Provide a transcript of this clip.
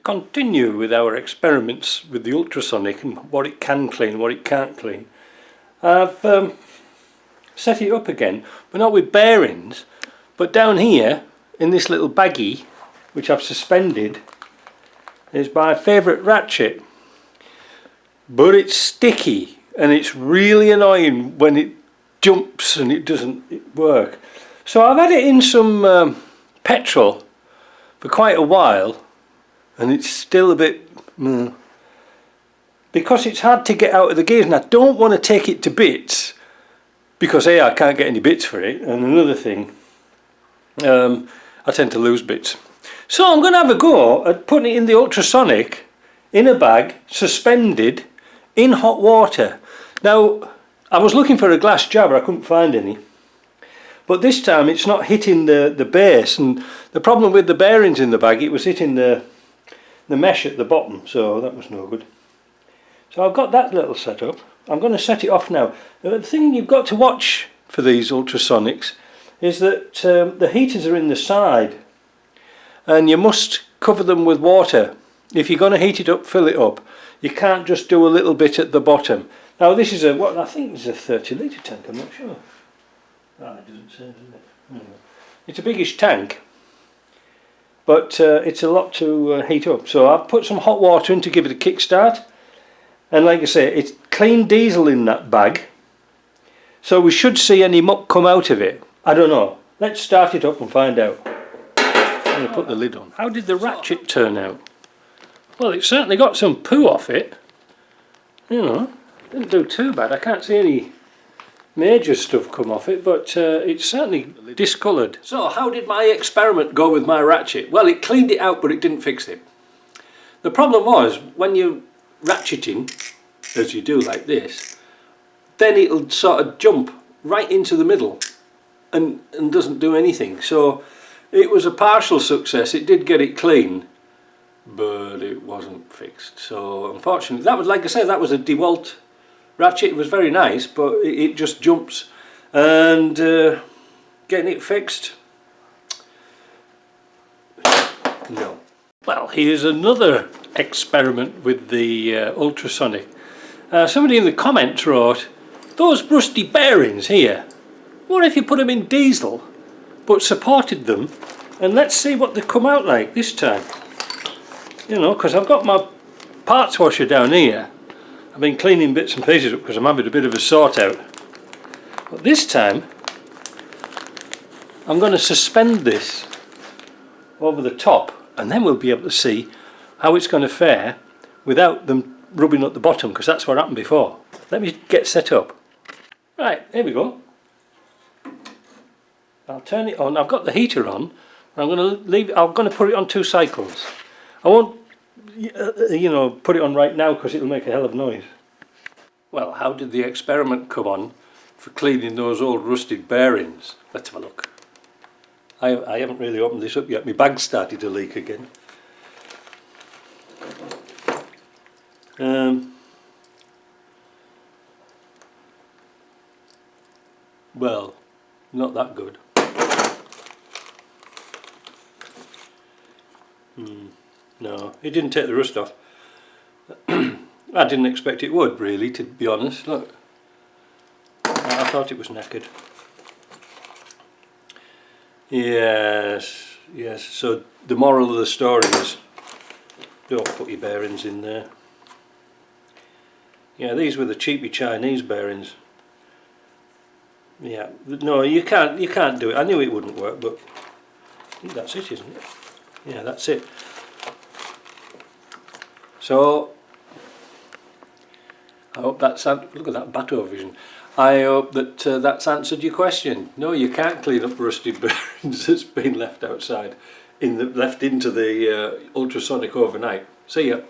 continue with our experiments with the ultrasonic and what it can clean, what it can't clean, I've set it up again, but not with bearings, but down here in this little baggie which I've suspended is my favourite ratchet, but it's sticky and it's really annoying when it jumps and it doesn't work. So I've had it in some petrol for quite a while and it's still a bit because it's hard to get out of the gears, and I don't want to take it to bits because A, I can't get any bits for it, and another thing, I tend to lose bits. So I'm going to have a go at putting it in the ultrasonic in a bag, suspended in hot water. Now I was looking for a glass jar, I couldn't find any, but this time it's not hitting the base, and the problem with the bearings in the bag, it was hitting the mesh at the bottom, so that was no good. So I've got that little setup. I'm going to set it off now. The thing you've got to watch for these ultrasonics is that the heaters are in the side and you must cover them with water. If you're going to heat it up, fill it up. You can't just do a little bit at the bottom. Now this is what I think is a 30 litre tank, I'm not sure. Ah, it doesn't say, does it? Anyway. It's a biggish tank, but it's a lot to heat up. So I've put some hot water in to give it a kickstart. And like I say, it's clean diesel in that bag, so we should see any muck come out of it. I don't know. Let's start it up and find out. I'm going to put the lid on. How did the ratchet turn out? Well, it certainly got some poo off it. You know, didn't do too bad. I can't see any major stuff come off it, but it's certainly discoloured. So how did my experiment go with my ratchet? Well, it cleaned it out, but it didn't fix it. The problem was, when you ratcheting, as you do like this, then it'll sort of jump right into the middle and doesn't do anything. So it was a partial success. It did get it clean, but it wasn't fixed. So unfortunately, that was, like I said, that was a DeWalt ratchet. It was very nice, but it just jumps, and getting it fixed, no. Well, here's another experiment with the ultrasonic. Somebody in the comments wrote, those rusty bearings here, what if you put them in diesel but supported them, and let's see what they come out like this time. You know, because I've got my parts washer down here. I've been cleaning bits and pieces up because I'm having a bit of a sort out, but this time I'm going to suspend this over the top, and then we'll be able to see how it's going to fare without them rubbing at the bottom, because that's what happened before. Let me get set up. Right, here we go. I'll turn it on. I've got the heater on. I'm going to leave. I'm going to put it on 2 cycles. I won't, you know, put it on right now because it'll make a hell of noise. Well, how did the experiment come on for cleaning those old rusted bearings? Let's have a look. I haven't really opened this up yet. My bag started to leak again. Well, not that good. No, it didn't take the rust off. I didn't expect it would, really, to be honest. Look, I thought it was knackered. Yes, yes. So the moral of the story is, don't put your bearings in there. Yeah, these were the cheapy Chinese bearings. Yeah, no, you can't do it. I knew it wouldn't work, but I think that's it, isn't it? Yeah, that's it. So I hope that's, look at that Bateau vision. I hope that that's answered your question. No, you can't clean up rusted bearings that's been left outside, left into the ultrasonic overnight. See ya.